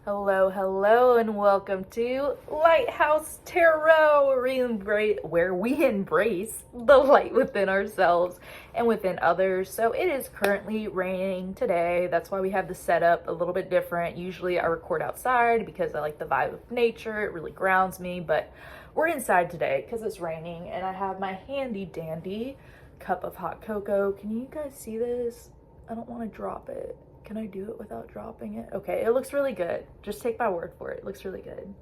Hello, hello, and welcome to Lighthouse Tarot, where we embrace the light within ourselves and within others. So it is currently raining today. That's why we have the setup a little bit different. Usually I record outside because I like the vibe of nature. It really grounds me, but we're inside today because it's raining, and I have my handy dandy cup of hot cocoa. Can you guys see this? I don't want to drop it. Can I do it without dropping it? Okay, it looks really good. Just take my word for it. It looks really good.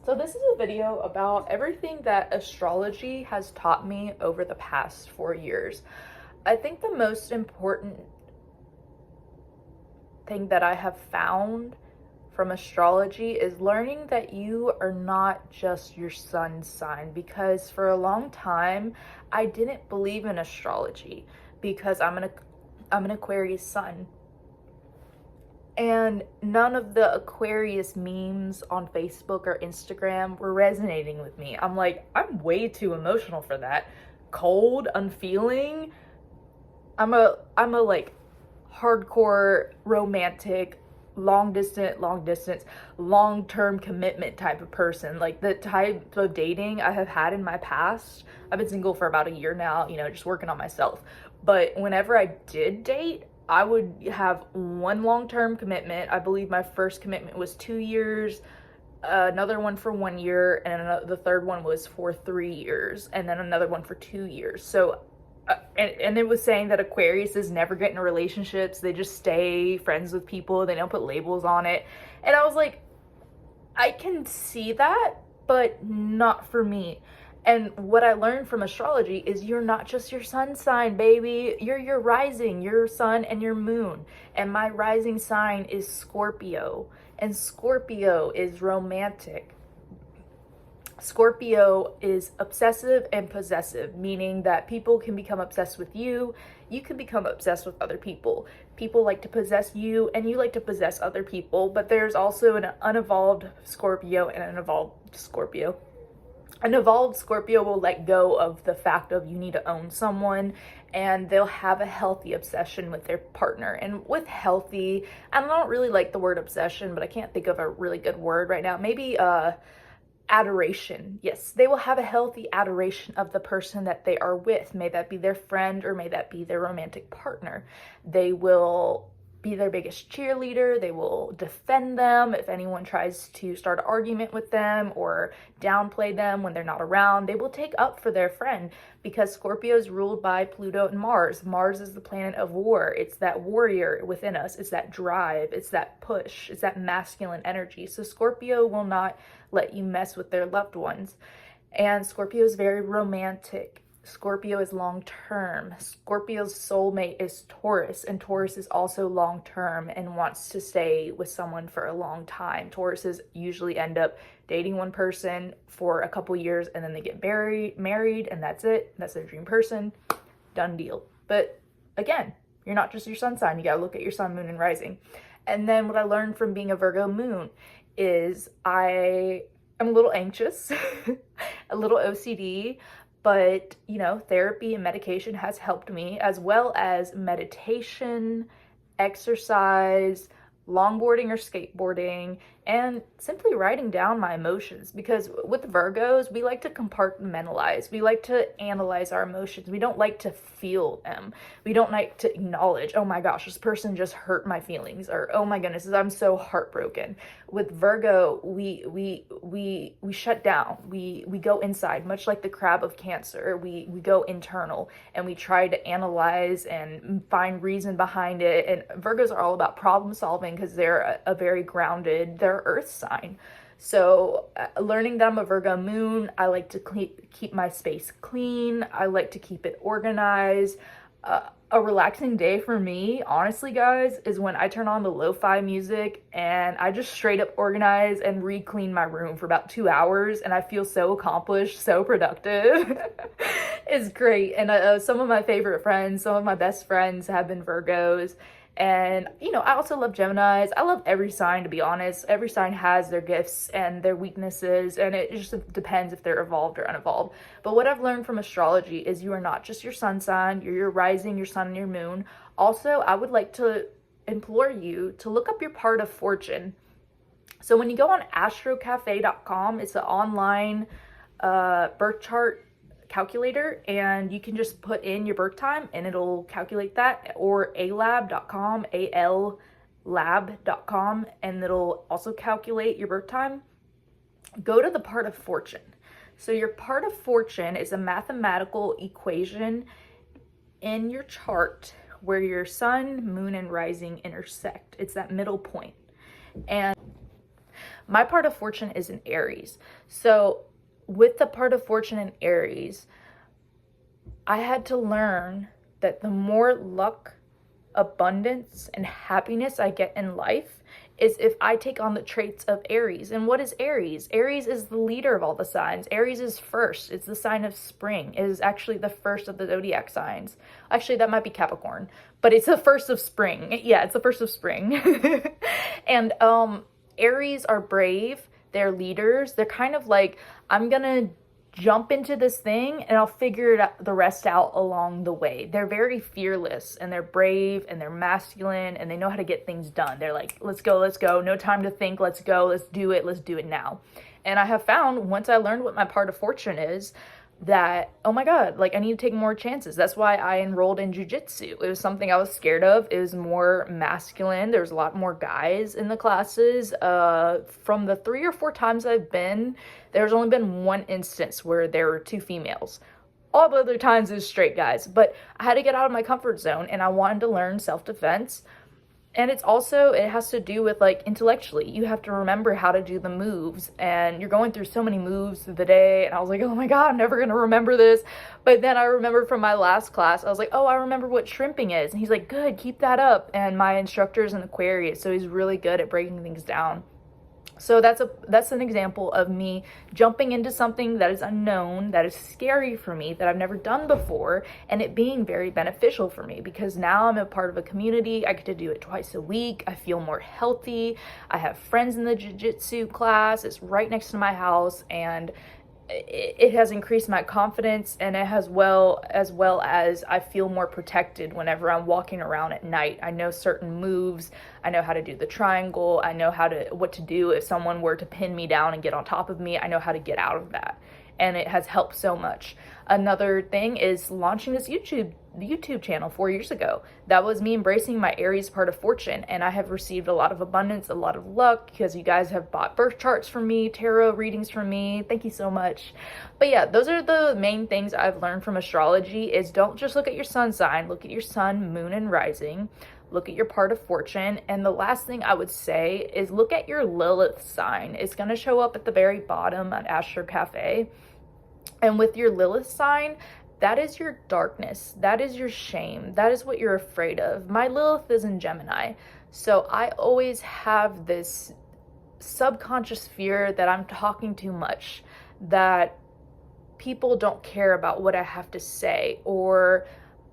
So this is a video about everything that astrology has taught me over the past 4 years. I think the most important thing that I have found from astrology is learning that you are not just your sun sign, because for a long time I didn't believe in astrology because I'm an Aquarius sun, and none of the Aquarius memes on Facebook or Instagram were resonating with me. I'm like, I'm way too emotional for that. Cold, unfeeling. I'm a like hardcore romantic long-term commitment type of person. Like the type of dating I have had in my past, I've been single for about a year now, just working on myself. But whenever I did date, I would have one long-term commitment. I believe my first commitment was 2 years, another one for 1 year, and the third one was for 3 years, and then another one for 2 years. So and it was saying that Aquariuses never get into relationships. They just stay friends with people. They don't put labels on it. And I was like, I can see that, but not for me. And what I learned from astrology is you're not just your sun sign, baby. You're your rising, your sun and your moon. And my rising sign is Scorpio. And Scorpio is romantic. Scorpio is obsessive and possessive, meaning that people can become obsessed with you. You can become obsessed with other people. People like to possess you, and you like to possess other people. But there's also an unevolved Scorpio and an evolved Scorpio. An evolved Scorpio will let go of the fact of you need to own someone, and they'll have a healthy obsession with their partner. And with healthy, I don't really like the word obsession, but I can't think of a really good word right now. Maybe adoration. Yes, they will have a healthy adoration of the person that they are with. May that be their friend or may that be their romantic partner. They will be their biggest cheerleader. They will defend them if anyone tries to start an argument with them or downplay them when they're not around. They will take up for their friend, because Scorpio is ruled by Pluto and Mars. Mars is the planet of war. It's that warrior within us. It's that drive. It's that push. It's that masculine energy. So Scorpio will not let you mess with their loved ones. And Scorpio is very romantic. Scorpio is long-term. Scorpio's soulmate is Taurus, and Taurus is also long-term and wants to stay with someone for a long time. Tauruses usually end up dating one person for a couple years, and then they get married, and that's it. That's their dream person. Done deal. But again, you're not just your sun sign. You gotta look at your sun, moon, and rising. And then what I learned from being a Virgo moon is I am a little anxious, a little OCD, but therapy and medication has helped me, as well as meditation, exercise, longboarding or skateboarding, and simply writing down my emotions. Because with Virgos, we like to compartmentalize. We like to analyze our emotions. We don't like to feel them. We don't like to acknowledge, oh my gosh, this person just hurt my feelings, or oh my goodness, I'm so heartbroken. With Virgo, we shut down. We go inside, much like the crab of Cancer. We go internal, and we try to analyze and find reason behind it. And Virgos are all about problem solving because they're a very grounded, they're earth sign. So learning that I'm a Virgo moon, I like to keep my space clean. I like to keep it organized. A relaxing day for me, honestly, guys, is when I turn on the lo-fi music and I just straight up organize and re-clean my room for about 2 hours, and I feel so accomplished, so productive. It's great. And some of my favorite friends, some of my best friends have been Virgos. And, I also love Geminis. I love every sign, to be honest. Every sign has their gifts and their weaknesses, and it just depends if they're evolved or unevolved. But what I've learned from astrology is you are not just your sun sign, you're your rising, your sun, and your moon. Also, I would like to implore you to look up your part of fortune. So when you go on astrocafe.com, it's an online birth chart calculator, and you can just put in your birth time and it'll calculate that, or alab.com, allab.com, and it'll also calculate your birth time. Go to the part of fortune. So your part of fortune is a mathematical equation in your chart where your sun, moon, and rising intersect. It's that middle point. And my part of fortune is in Aries. So with the part of fortune in Aries, I had to learn that the more luck, abundance, and happiness I get in life is if I take on the traits of Aries. And what is Aries? Aries is the leader of all the signs. Aries is first. It's the sign of spring. It is actually the first of the zodiac signs. Actually, that might be Capricorn, but it's the first of spring. Yeah, it's the first of spring. And Aries are brave. They're leaders. They're kind of like, I'm gonna jump into this thing and I'll figure the rest out along the way. They're very fearless and they're brave and they're masculine and they know how to get things done. They're like, let's go. No time to think. Let's go. Let's do it now. And I have found, once I learned what my part of fortune is, that, oh my God, like I need to take more chances. That's why I enrolled in jujitsu. It was something I was scared of. It was more masculine. There was a lot more guys in the classes. From the 3 or 4 times I've been, there's only been one instance where there were 2 females. All the other times it was straight guys. But I had to get out of my comfort zone and I wanted to learn self-defense. And it has to do with like intellectually. You have to remember how to do the moves, and you're going through so many moves through the day. And I was like, oh my God, I'm never going to remember this. But then I remember from my last class, I was like, oh, I remember what shrimping is. And he's like, good, keep that up. And my instructor is an Aquarius, so he's really good at breaking things down. So that's an example of me jumping into something that is unknown, that is scary for me, that I've never done before, and it being very beneficial for me because now I'm a part of a community. I get to do it twice a week. I feel more healthy. I have friends in the jiu-jitsu class. It's right next to my house, and it has increased my confidence, and it has as well as I feel more protected whenever I'm walking around at night. I know certain moves. I know how to do the triangle. I know what to do if someone were to pin me down and get on top of me. I know how to get out of that, and it has helped so much. Another thing is launching this YouTube channel 4 years ago. That was me embracing my Aries part of fortune, and I have received a lot of abundance, a lot of luck, because you guys have bought birth charts from me, tarot readings from me. Thank you so much. But yeah, those are the main things I've learned from astrology. Is don't just look at your sun sign, look at your sun, moon, and rising. Look at your part of fortune. And the last thing I would say is look at your Lilith sign. It's going to show up at the very bottom at Astro Cafe. And with your Lilith sign, that is your darkness. That is your shame. That is what you're afraid of. My Lilith is in Gemini. So I always have this subconscious fear that I'm talking too much, that people don't care about what I have to say, or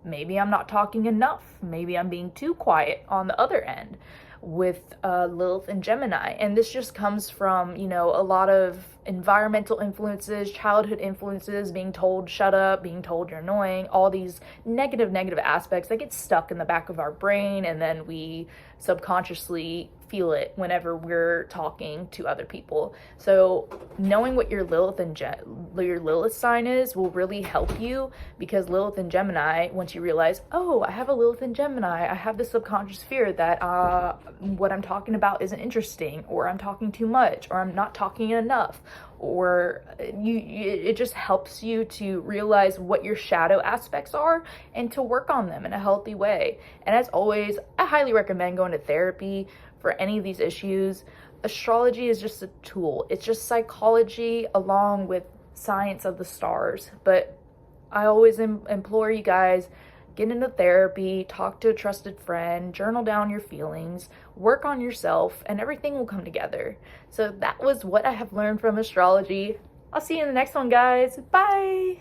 maybe I'm not talking enough. Maybe I'm being too quiet on the other end with Lilith and Gemini. And this just comes from, a lot of environmental influences, childhood influences, being told shut up, being told you're annoying, all these negative aspects that get stuck in the back of our brain, and then we subconsciously feel it whenever we're talking to other people. So knowing what your Lilith and your Lilith sign is will really help you, because Lilith and Gemini, once you realize, oh, I have a Lilith and Gemini, I have this subconscious fear that what I'm talking about isn't interesting, or I'm talking too much, or I'm not talking enough, or it just helps you to realize what your shadow aspects are and to work on them in a healthy way. And as always, I highly recommend going to therapy for any of these issues. Astrology is just a tool. It's just psychology along with science of the stars. But I always implore you guys, get into therapy, talk to a trusted friend, journal down your feelings, work on yourself, and everything will come together. So that was what I have learned from astrology. I'll see you in the next one, guys. Bye!